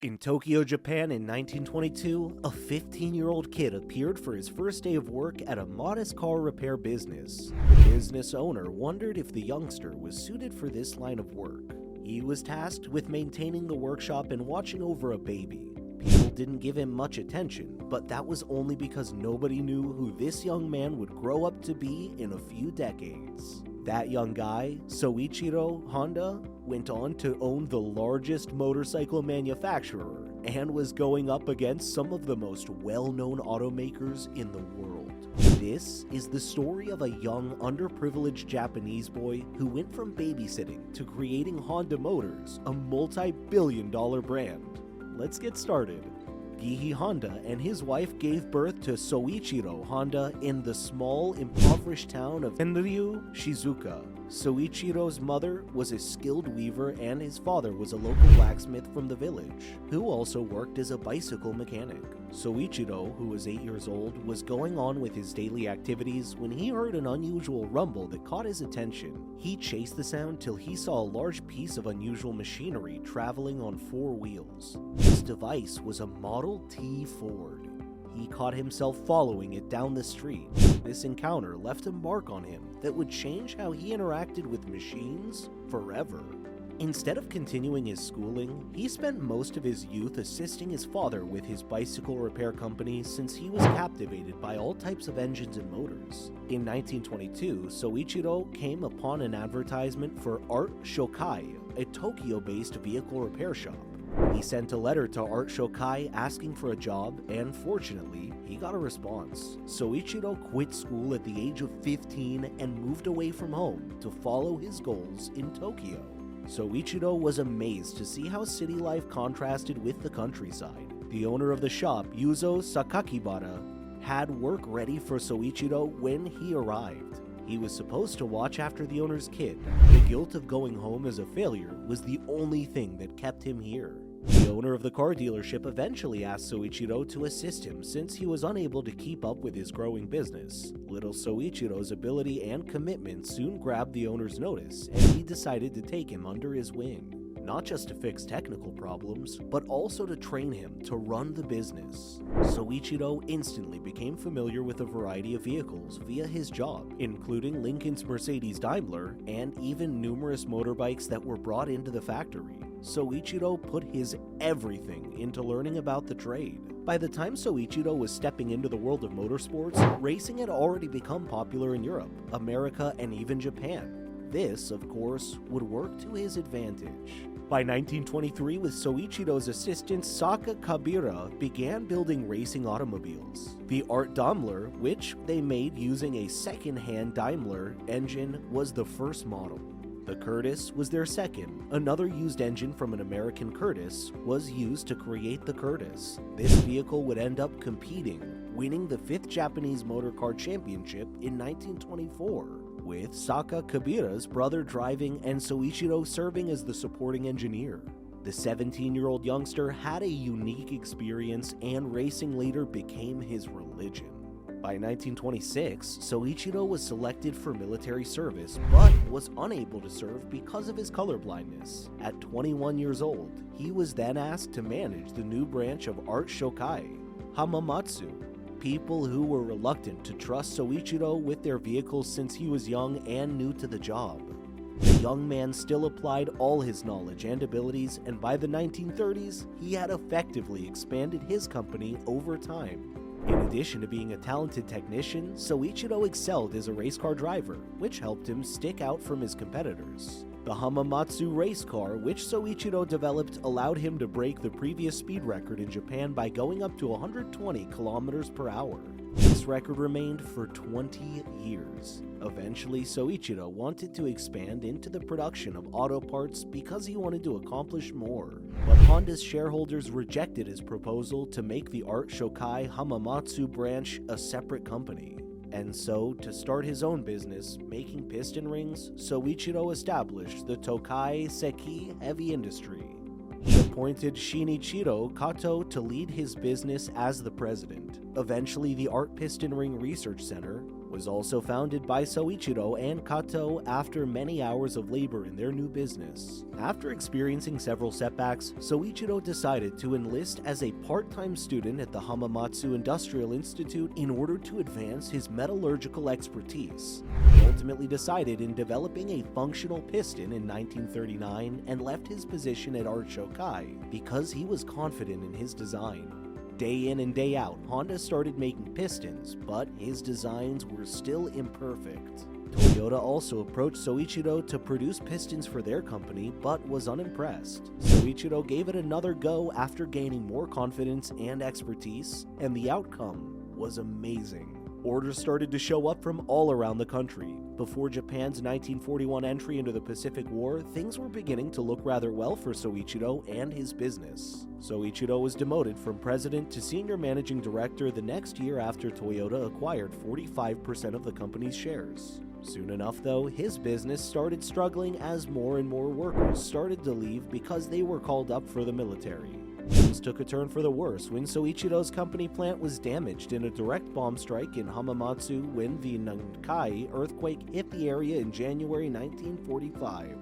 In Tokyo, Japan in 1922, a 15-year-old kid appeared for his first day of work at a modest car repair business. The business owner wondered if the youngster was suited for this line of work. He was tasked with maintaining the workshop and watching over a baby. People didn't give him much attention, but that was only because nobody knew who this young man would grow up to be in a few decades. That young guy, Soichiro Honda, went on to own the largest motorcycle manufacturer and was going up against some of the most well-known automakers in the world. This is the story of a young, underprivileged Japanese boy who went from babysitting to creating Honda Motors, a multi-billion-dollar brand. Let's get started. Gihi Honda and his wife gave birth to Soichiro Honda in the small, impoverished town of Tenryu, Shizuoka. Soichiro's mother was a skilled weaver and his father was a local blacksmith from the village, who also worked as a bicycle mechanic. Soichiro, who was 8 years old, was going on with his daily activities when he heard an unusual rumble that caught his attention. He chased the sound till he saw a large piece of unusual machinery traveling on 4 wheels. This device was a Model T Ford. He caught himself following it down the street. This encounter left a mark on him that would change how he interacted with machines forever. Instead of continuing his schooling, he spent most of his youth assisting his father with his bicycle repair company since he was captivated by all types of engines and motors. In 1922, Soichiro came upon an advertisement for Art Shokai, a Tokyo-based vehicle repair shop. He sent a letter to Art Shokai asking for a job, and fortunately, he got a response. Soichiro quit school at the age of 15 and moved away from home to follow his goals in Tokyo. Soichiro was amazed to see how city life contrasted with the countryside. The owner of the shop, Yuzo Sakakibara, had work ready for Soichiro when he arrived. He was supposed to watch after the owner's kid. The guilt of going home as a failure was the only thing that kept him here. The owner of the car dealership eventually asked Soichiro to assist him since he was unable to keep up with his growing business. Little Soichiro's ability and commitment soon grabbed the owner's notice, and he decided to take him under his wing. Not just to fix technical problems, but also to train him to run the business. Soichiro instantly became familiar with a variety of vehicles via his job, including Lincoln's Mercedes Daimler and even numerous motorbikes that were brought into the factory. Soichiro put his everything into learning about the trade. By the time Soichiro was stepping into the world of motorsports, racing had already become popular in Europe, America, and even Japan. This, of course, would work to his advantage. By 1923, with Soichiro's assistant Saka Kabira, began building racing automobiles. The Art Daimler, which they made using a second-hand Daimler engine, was the first model. The Curtiss was their second. Another used engine from an American Curtiss was used to create the Curtiss. This vehicle would end up competing, winning the 5th Japanese Motor Car Championship in 1924. With Saka Kabira's brother driving and Soichiro serving as the supporting engineer. The 17-year-old youngster had a unique experience, and racing later became his religion. By 1926, Soichiro was selected for military service, but was unable to serve because of his colorblindness. At 21 years old, he was then asked to manage the new branch of Art Shokai, Hamamatsu. People who were reluctant to trust Soichiro with their vehicles since he was young and new to the job. The young man still applied all his knowledge and abilities, and by the 1930s, he had effectively expanded his company over time. In addition to being a talented technician, Soichiro excelled as a race car driver, which helped him stick out from his competitors. The Hamamatsu race car, which Soichiro developed, allowed him to break the previous speed record in Japan by going up to 120 kilometers per hour. This record remained for 20 years. Eventually, Soichiro wanted to expand into the production of auto parts because he wanted to accomplish more. But Honda's shareholders rejected his proposal to make the Art Shokai Hamamatsu branch a separate company. And so, to start his own business, making piston rings, Soichiro established the Tokai Seki Heavy Industry. He appointed Shinichiro Kato to lead his business as the president. Eventually, the Art Piston Ring Research Center, was also founded by Soichiro and Kato after many hours of labor in their new business. After experiencing several setbacks, Soichiro decided to enlist as a part-time student at the Hamamatsu Industrial Institute in order to advance his metallurgical expertise. He ultimately decided in developing a functional piston in 1939 and left his position at Art Shokai because he was confident in his design. Day in and day out, Honda started making pistons, but his designs were still imperfect. Toyota also approached Soichiro to produce pistons for their company, but was unimpressed. Soichiro gave it another go after gaining more confidence and expertise, and the outcome was amazing. Orders started to show up from all around the country. Before Japan's 1941 entry into the Pacific War, things were beginning to look rather well for Soichiro and his business. Soichiro was demoted from president to senior managing director the next year after Toyota acquired 45% of the company's shares. Soon enough, though, his business started struggling as more and more workers started to leave because they were called up for the military. Things took a turn for the worse when Soichiro's company plant was damaged in a direct bomb strike in Hamamatsu when the Nankai earthquake hit the area in January 1945.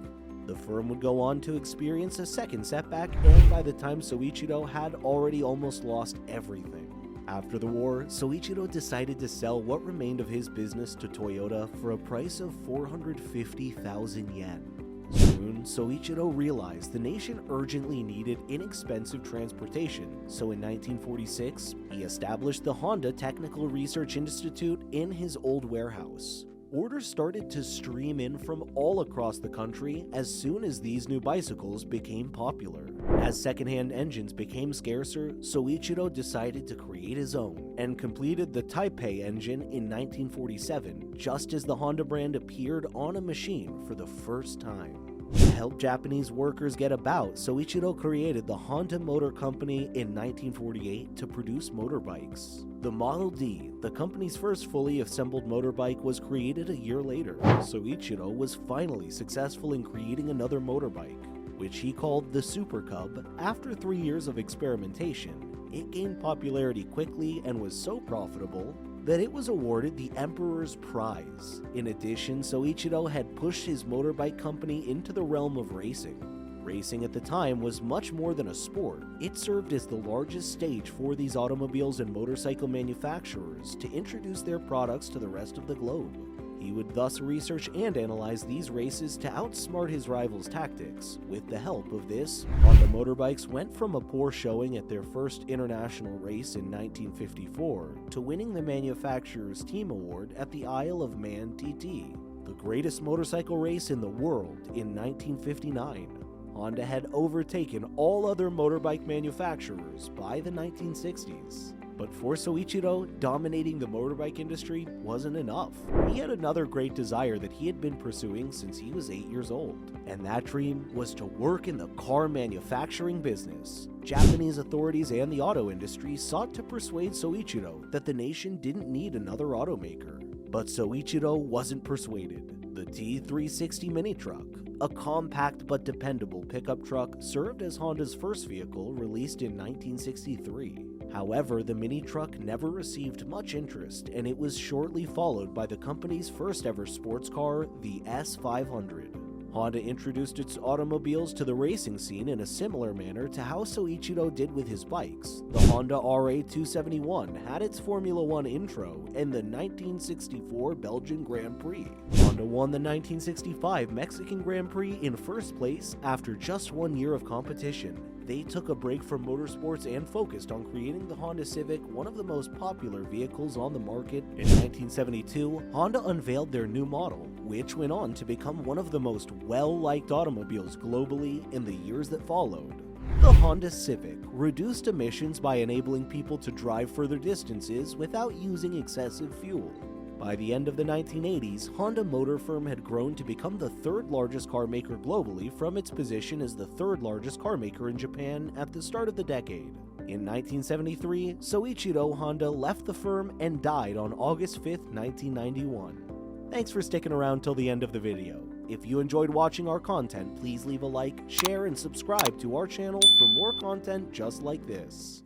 The firm would go on to experience a second setback, and by the time Soichiro had already almost lost everything. After the war, Soichiro decided to sell what remained of his business to Toyota for a price of 450,000 yen. Soon, Soichiro realized the nation urgently needed inexpensive transportation, so in 1946, he established the Honda Technical Research Institute in his old warehouse. Orders started to stream in from all across the country as soon as these new bicycles became popular. As secondhand engines became scarcer, Soichiro decided to create his own, and completed the Taipei engine in 1947, just as the Honda brand appeared on a machine for the first time. To help Japanese workers get about, Soichiro created the Honda Motor Company in 1948 to produce motorbikes. The Model D, the company's first fully assembled motorbike, was created a year later. Soichiro was finally successful in creating another motorbike, which he called the Super Cub. After 3 years of experimentation, it gained popularity quickly and was so profitable that it was awarded the Emperor's Prize. In addition, Soichiro had pushed his motorbike company into the realm of racing. Racing at the time was much more than a sport. It served as the largest stage for these automobiles and motorcycle manufacturers to introduce their products to the rest of the globe. He would thus research and analyze these races to outsmart his rivals' tactics. With the help of this, Honda motorbikes went from a poor showing at their first international race in 1954 to winning the manufacturer's team award at the Isle of Man TT, the greatest motorcycle race in the world, in 1959. Honda had overtaken all other motorbike manufacturers by the 1960s. But for Soichiro, dominating the motorbike industry wasn't enough. He had another great desire that he had been pursuing since he was 8 years old, and that dream was to work in the car manufacturing business. Japanese authorities and the auto industry sought to persuade Soichiro that the nation didn't need another automaker. But Soichiro wasn't persuaded. The T360 mini truck, a compact but dependable pickup truck, served as Honda's first vehicle, released in 1963. However, the mini truck never received much interest, and it was shortly followed by the company's first ever sports car, the S500. Honda introduced its automobiles to the racing scene in a similar manner to how Soichiro did with his bikes. The Honda RA271 had its Formula One intro in the 1964 Belgian Grand Prix. Honda won the 1965 Mexican Grand Prix in first place after just 1 year of competition. They took a break from motorsports and focused on creating the Honda Civic, one of the most popular vehicles on the market. In 1972, Honda unveiled their new model, which went on to become one of the most well-liked automobiles globally in the years that followed. The Honda Civic reduced emissions by enabling people to drive further distances without using excessive fuel. By the end of the 1980s, Honda Motor Firm had grown to become the third largest car maker globally from its position as the third largest car maker in Japan at the start of the decade. In 1973, Soichiro Honda left the firm and died on August 5, 1991. Thanks for sticking around till the end of the video. If you enjoyed watching our content, please leave a like, share, and subscribe to our channel for more content just like this.